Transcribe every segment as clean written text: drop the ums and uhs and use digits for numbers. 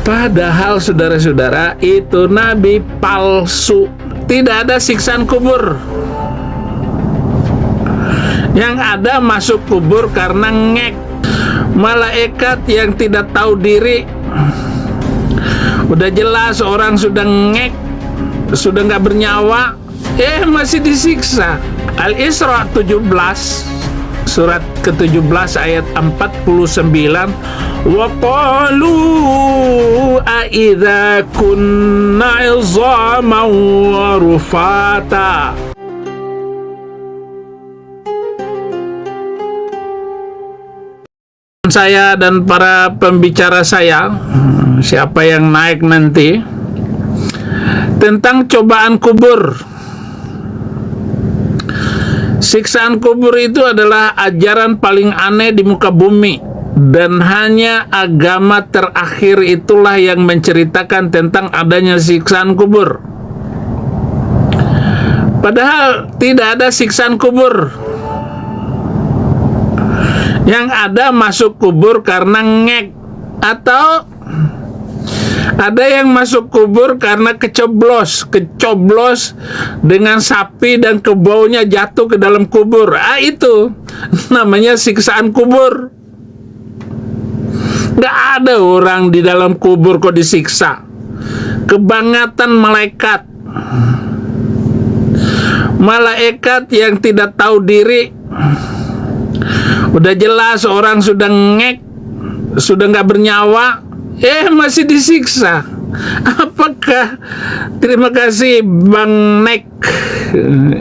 Padahal saudara-saudara, itu nabi palsu. Tidak ada siksaan kubur. Yang ada masuk kubur karena ngek. Malaikat yang tidak tahu diri. Udah jelas orang sudah ngek, sudah nggak bernyawa, masih disiksa. Al-Isra 17, surat ke-17 ayat 49. Wa qalu a idza kunna 'idhaman wa rufata. Saya dan para pembicara saya, siapa yang naik nanti, tentang cobaan kubur. Siksaan kubur itu adalah ajaran paling aneh di muka bumi, dan hanya agama terakhir itulah yang menceritakan tentang adanya siksaan kubur. Padahal tidak ada siksaan kubur. Yang ada masuk kubur karena ngek, atau ada yang masuk kubur karena kecoblos dengan sapi dan kebaunya jatuh ke dalam kubur. Itu namanya siksaan kubur. Gak ada orang di dalam kubur kok disiksa. Kebangetan malaikat. Malaikat yang tidak tahu diri. Udah jelas orang sudah ngek, sudah nggak bernyawa, masih disiksa. Apakah, terima kasih Bang Nek,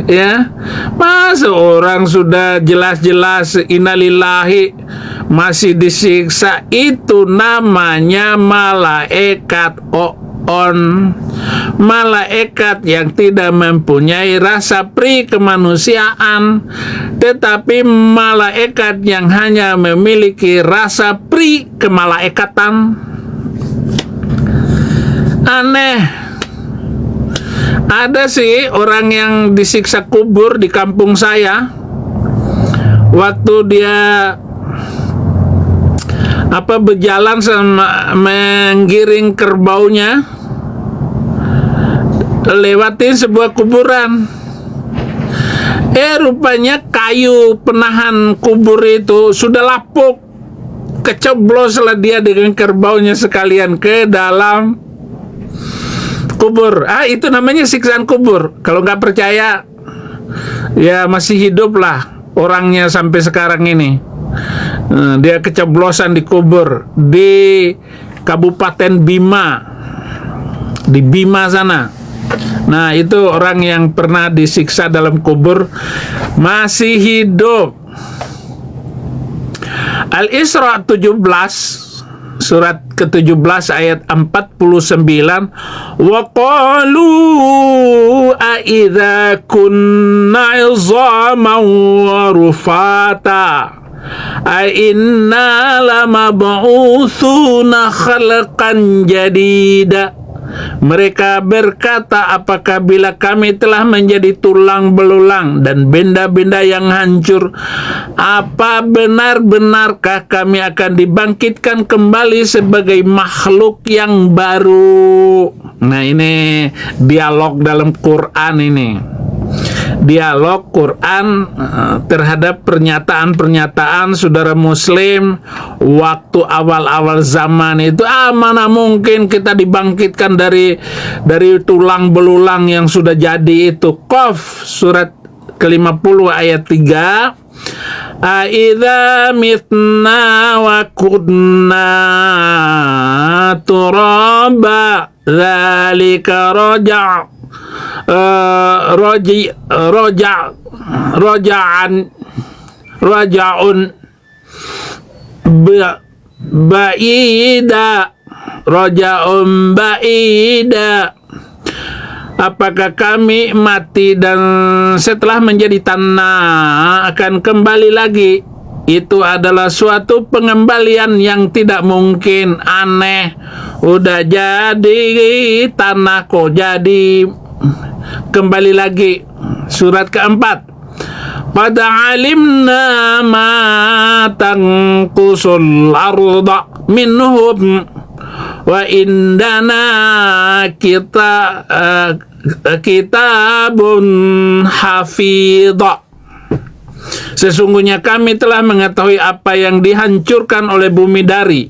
ya, masa orang sudah jelas-jelas innalillahi masih disiksa? Itu namanya malaikat malaikat yang tidak mempunyai rasa pri kemanusiaan, tetapi malaikat yang hanya memiliki rasa pri kemalaikatan. Aneh. Ada sih orang yang disiksa kubur di kampung saya. Waktu dia berjalan sama menggiring kerbaunya, lewatin sebuah kuburan. Rupanya kayu penahan kubur itu sudah lapuk. Kecobloslah dia dengan kerbaunya sekalian ke dalam kubur. Itu namanya siksaan kubur. Kalau nggak percaya, ya masih hidup lah orangnya sampai sekarang ini. Dia kecoblosan di kubur di Kabupaten Bima, di Bima sana. Nah, itu orang yang pernah disiksa dalam kubur masih hidup. Al-Isra 17, surat ke-17 ayat 49. Wa qalu a idza kunna 'idhaman wa rufata a inna lamab'utsuna khalqan jadida. Mereka berkata, apakah bila kami telah menjadi tulang belulang dan benda-benda yang hancur, apa benar-benarkah kami akan dibangkitkan kembali sebagai makhluk yang baru? Nah, ini dialog dalam Quran ini. Dialog Quran terhadap pernyataan-pernyataan saudara muslim waktu awal-awal zaman itu. Mana mungkin kita dibangkitkan dari tulang belulang yang sudah jadi itu. Qaf surat ke-50 ayat 3. Aidza mitna wa kunna turaba dzalika raja'un ba'ida. Apakah kami mati dan setelah menjadi tanah akan kembali lagi? Itu adalah suatu pengembalian yang tidak mungkin. Aneh. Udah jadi tanah kok jadi kembali lagi. Surat keempat. Pada alimna ma tanqusul arda minhum wa indana kitabun hafidha. Sesungguhnya kami telah mengetahui apa yang dihancurkan oleh bumi dari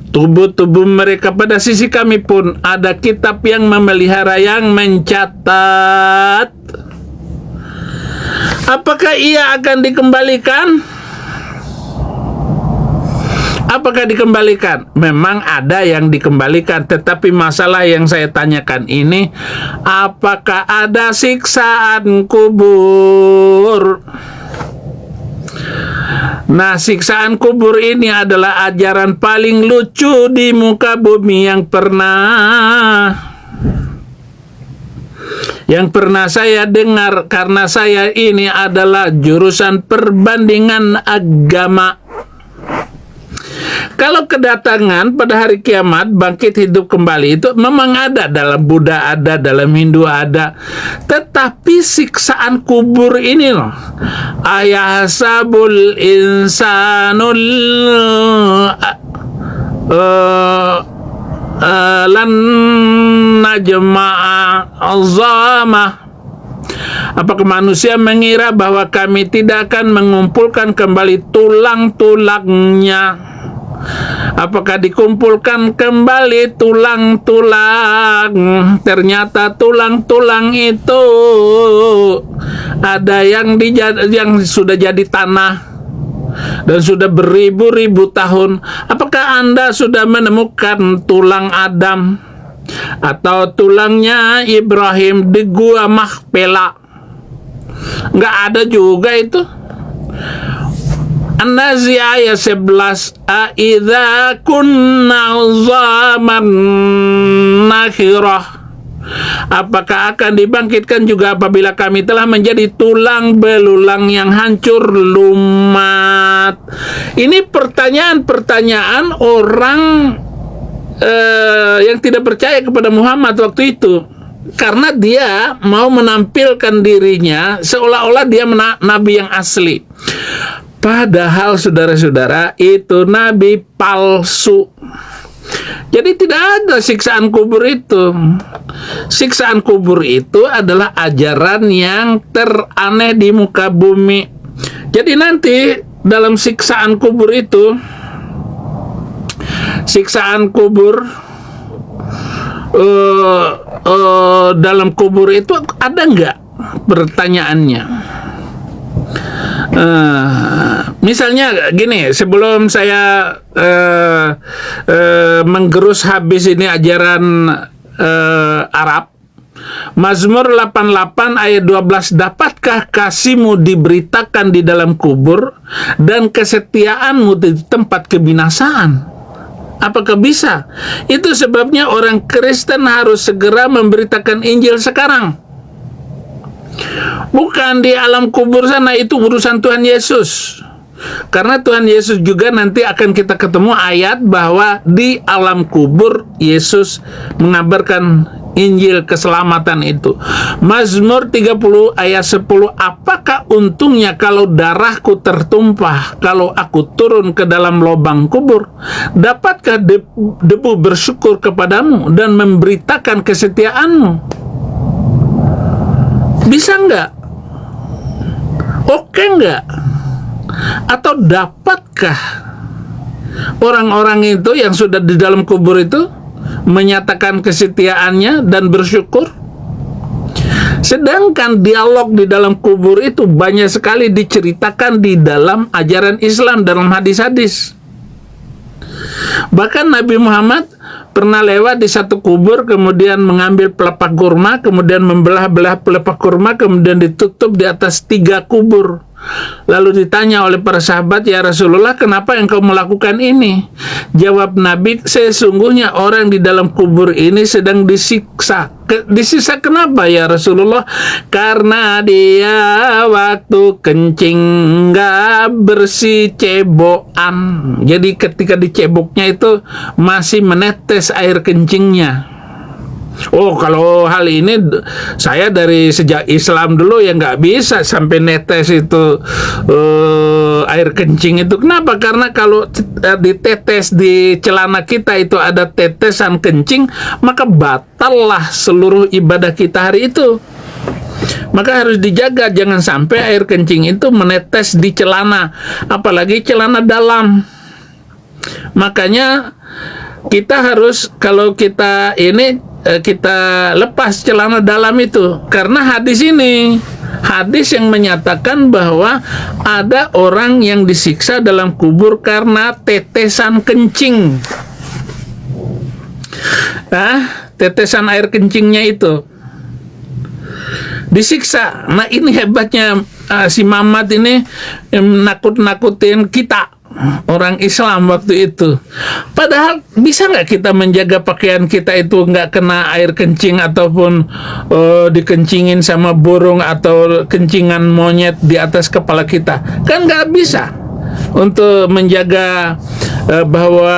tubuh-tubuh mereka. Pada sisi kami pun ada kitab yang memelihara, yang mencatat. Apakah ia akan dikembalikan? Apakah dikembalikan? Memang ada yang dikembalikan, tetapi masalah yang saya tanyakan ini, apakah ada siksaan kubur? Nah, siksaan kubur ini adalah ajaran paling lucu di muka bumi yang pernah saya dengar, karena saya ini adalah jurusan perbandingan agama. Kalau kedatangan pada hari kiamat, bangkit hidup kembali, itu memang ada, dalam Buddha ada, dalam Hindu ada. Tetapi siksaan kubur ini loh, ayahsabul insanul lan najma'a azamah. Apakah manusia mengira bahwa kami tidak akan mengumpulkan kembali tulang-tulangnya? Apakah dikumpulkan kembali tulang-tulang? Ternyata tulang-tulang itu ada yang sudah jadi tanah dan sudah beribu-ribu tahun. Apakah Anda sudah menemukan tulang Adam atau tulangnya Ibrahim di Gua Mahpela? Nggak ada juga itu. An-Nazi'ah ayat 11, Aidza kunna zaman nakhirah. Apakah akan dibangkitkan juga apabila kami telah menjadi tulang belulang yang hancur lumat? Ini pertanyaan-pertanyaan orang yang tidak percaya kepada Muhammad waktu itu, karena dia mau menampilkan dirinya seolah-olah dia nabi yang asli. Padahal saudara-saudara, itu nabi palsu. Jadi tidak ada siksaan kubur itu. Siksaan kubur itu adalah ajaran yang teraneh di muka bumi. Jadi nanti dalam siksaan kubur itu, siksaan kubur dalam kubur itu ada nggak? Pertanyaannya. Misalnya gini, sebelum saya menggerus habis ini ajaran Arab, Mazmur 88 ayat 12, dapatkah kasihmu diberitakan di dalam kubur dan kesetiaanmu di tempat kebinasaan? Apakah bisa? Itu sebabnya orang Kristen harus segera memberitakan Injil sekarang. Bukan di alam kubur sana, itu urusan Tuhan Yesus. Karena Tuhan Yesus juga nanti akan kita ketemu ayat bahwa di alam kubur Yesus mengabarkan Injil keselamatan itu. Mazmur 30 ayat 10, apakah untungnya kalau darahku tertumpah, kalau aku turun ke dalam lubang kubur? Dapatkah debu bersyukur kepadamu dan memberitakan kesetiaanmu? Bisa nggak? Oke nggak? Atau dapatkah orang-orang itu yang sudah di dalam kubur itu menyatakan kesetiaannya dan bersyukur? Sedangkan dialog di dalam kubur itu banyak sekali diceritakan di dalam ajaran Islam, dalam hadis-hadis. Bahkan Nabi Muhammad pernah lewat di satu kubur, kemudian mengambil pelepah kurma, kemudian membelah-belah pelepah kurma, kemudian ditutup di atas 3 kubur. Lalu ditanya oleh para sahabat, ya Rasulullah, kenapa engkau melakukan ini? Jawab Nabi, sesungguhnya orang di dalam kubur ini sedang disiksa. Disiksa kenapa ya Rasulullah? Karena dia waktu kencing nggak bersih, cebokan. Jadi ketika diceboknya itu masih menetes air kencingnya. Oh, kalau hal ini saya dari sejak Islam dulu ya nggak bisa sampai netes itu air kencing itu. Kenapa? Karena kalau ditetes di celana kita itu ada tetesan kencing, maka batallah seluruh ibadah kita hari itu. Maka harus dijaga, jangan sampai air kencing itu menetes di celana, apalagi celana dalam. Makanya kita harus, kalau kita ini kita lepas celana dalam itu, karena hadis yang menyatakan bahwa ada orang yang disiksa dalam kubur karena tetesan kencing. Tetesan air kencingnya itu disiksa. Nah, ini hebatnya si Mamat ini nakut-nakutin kita orang Islam waktu itu. Padahal bisa nggak kita menjaga pakaian kita itu nggak kena air kencing ataupun dikencingin sama burung atau kencingan monyet di atas kepala kita? Kan nggak bisa untuk menjaga bahwa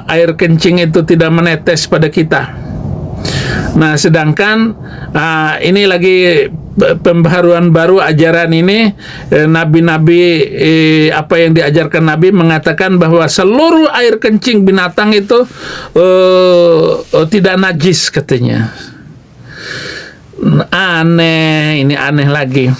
air kencing itu tidak menetes pada kita. Nah, sedangkan ini lagi pembaharuan baru ajaran ini, nabi-nabi apa yang diajarkan Nabi mengatakan bahwa seluruh air kencing binatang itu tidak najis katanya. Aneh, ini aneh lagi.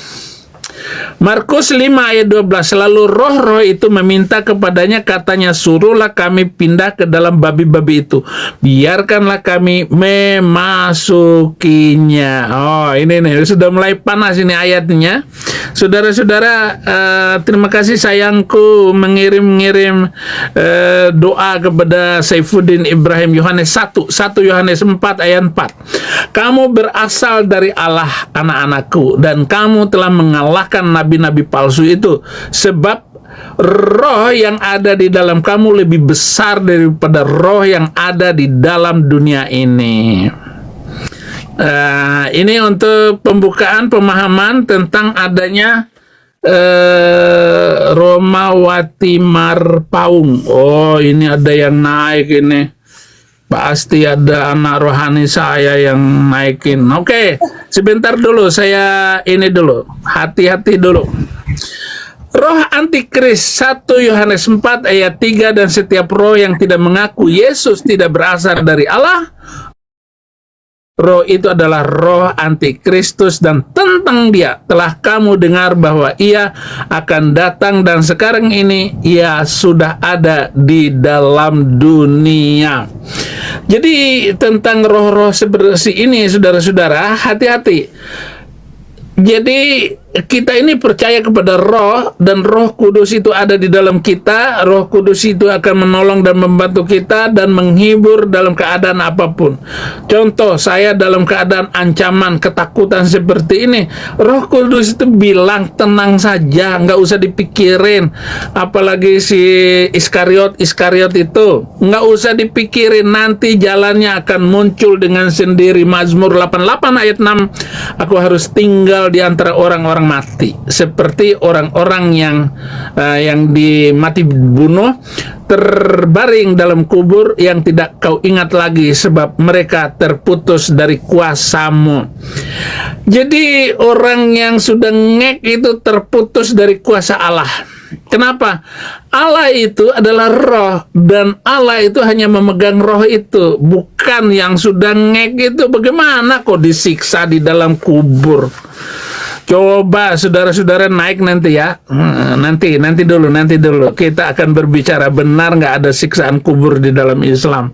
Markus 5 ayat 12, lalu roh-roh itu meminta kepadanya, katanya, suruhlah kami pindah ke dalam babi-babi itu, biarkanlah kami memasukinya. Oh, ini nih sudah mulai panas ini ayatnya. Saudara-saudara, terima kasih sayangku mengirim doa kepada Saifuddin Ibrahim. Yohanes 1 Yohanes 4 ayat 4. Kamu berasal dari Allah, anak-anakku, dan kamu telah mengalahkan nabi-nabi palsu itu, sebab roh yang ada di dalam kamu lebih besar daripada roh yang ada di dalam dunia ini. Ini untuk pembukaan pemahaman tentang adanya Romawati Marpaung. Oh, ini ada yang naik ini. Pasti ada anak rohani saya yang naikin. Oke, sebentar dulu, saya ini dulu. Hati-hati dulu. Roh antikris 1 Yohanes 4 ayat 3, dan setiap roh yang tidak mengaku Yesus tidak berasal dari Allah, roh itu adalah roh antikristus, dan tentang dia telah kamu dengar bahwa ia akan datang, dan sekarang ini ia sudah ada di dalam dunia. Jadi tentang roh-roh seperti ini, saudara-saudara, hati-hati. Jadi kita ini percaya kepada roh, dan Roh Kudus itu ada di dalam kita. Roh Kudus itu akan menolong dan membantu kita dan menghibur dalam keadaan apapun. Contoh, saya dalam keadaan ancaman, ketakutan seperti ini, Roh Kudus itu bilang tenang saja, nggak usah dipikirin. Apalagi si Iskariot itu nggak usah dipikirin, nanti jalannya akan muncul dengan sendiri. Mazmur 88 ayat 6, aku harus tinggal di antara orang-orang mati, seperti orang-orang yang mati bunuh, terbaring dalam kubur yang tidak kau ingat lagi, sebab mereka terputus dari kuasamu. Jadi orang yang sudah ngek itu terputus dari kuasa Allah. Kenapa? Allah itu adalah roh, dan Allah itu hanya memegang roh itu, bukan yang sudah ngek itu. Bagaimana kok disiksa di dalam kubur? Coba saudara-saudara naik nanti ya. Nanti dulu kita akan berbicara benar nggak ada siksaan kubur di dalam Islam.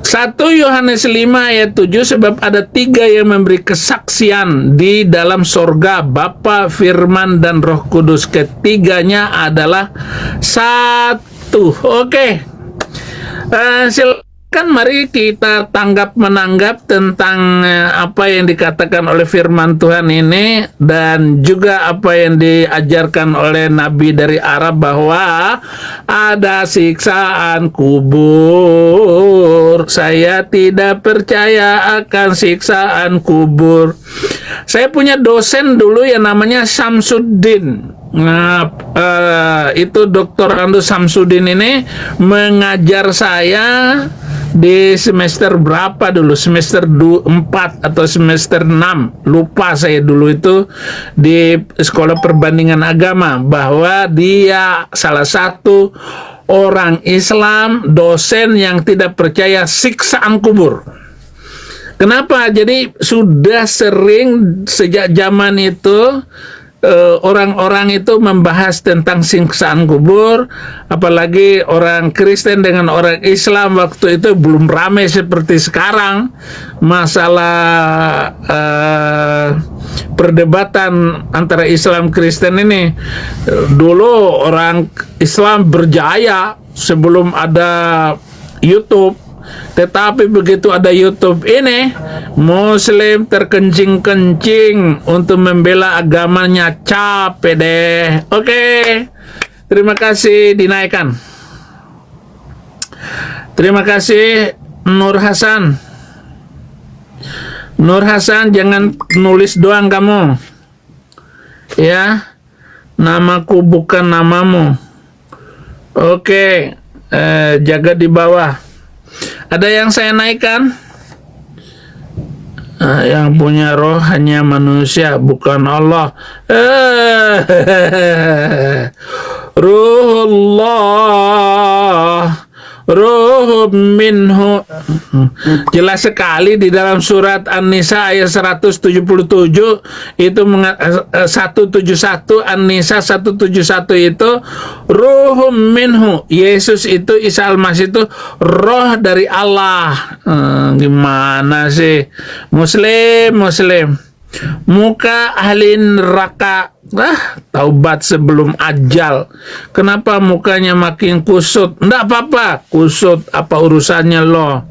1 Yohanes 5 ayat 7, sebab ada 3 yang memberi kesaksian di dalam sorga, Bapa, Firman, dan Roh Kudus. Ketiganya adalah satu. Oke. Silakan mari kita menanggap tentang apa yang dikatakan oleh firman Tuhan ini, dan juga apa yang diajarkan oleh Nabi dari Arab bahwa ada siksaan kubur. Saya tidak percaya akan siksaan kubur. Saya punya dosen dulu yang namanya Samsuddin. Nah, itu Dr. Andu Samsudin ini mengajar saya di semester berapa dulu? Semester 4 atau semester 6. Lupa saya dulu itu di Sekolah Perbandingan Agama, bahwa dia salah satu orang Islam, dosen yang tidak percaya siksaan kubur. Kenapa? Jadi sudah sering sejak zaman itu orang-orang itu membahas tentang siksaan kubur, apalagi orang Kristen dengan orang Islam waktu itu belum ramai seperti sekarang masalah perdebatan antara Islam Kristen ini. Dulu orang Islam berjaya sebelum ada YouTube. Tetapi begitu ada YouTube ini, Muslim terkencing-kencing untuk membela agamanya, capek deh. Oke, terima kasih, dinaikkan. Terima kasih Nur Hasan. Nur Hasan, jangan nulis doang kamu, ya. Namaku bukan namamu. Oke, jaga di bawah. Ada yang saya naikkan? Yang punya roh hanya manusia, bukan Allah. Ruhullah, ruh minhu. Jelas sekali di dalam surat An-Nisa ayat 177 itu 171, An-Nisa 171 itu ruhum minhu. Yesus itu, Isa Al-Masih itu roh dari Allah. Gimana sih Muslim muka ahli neraka, taubat sebelum ajal. Kenapa mukanya makin kusut? Nggak apa-apa kusut, apa urusannya lo?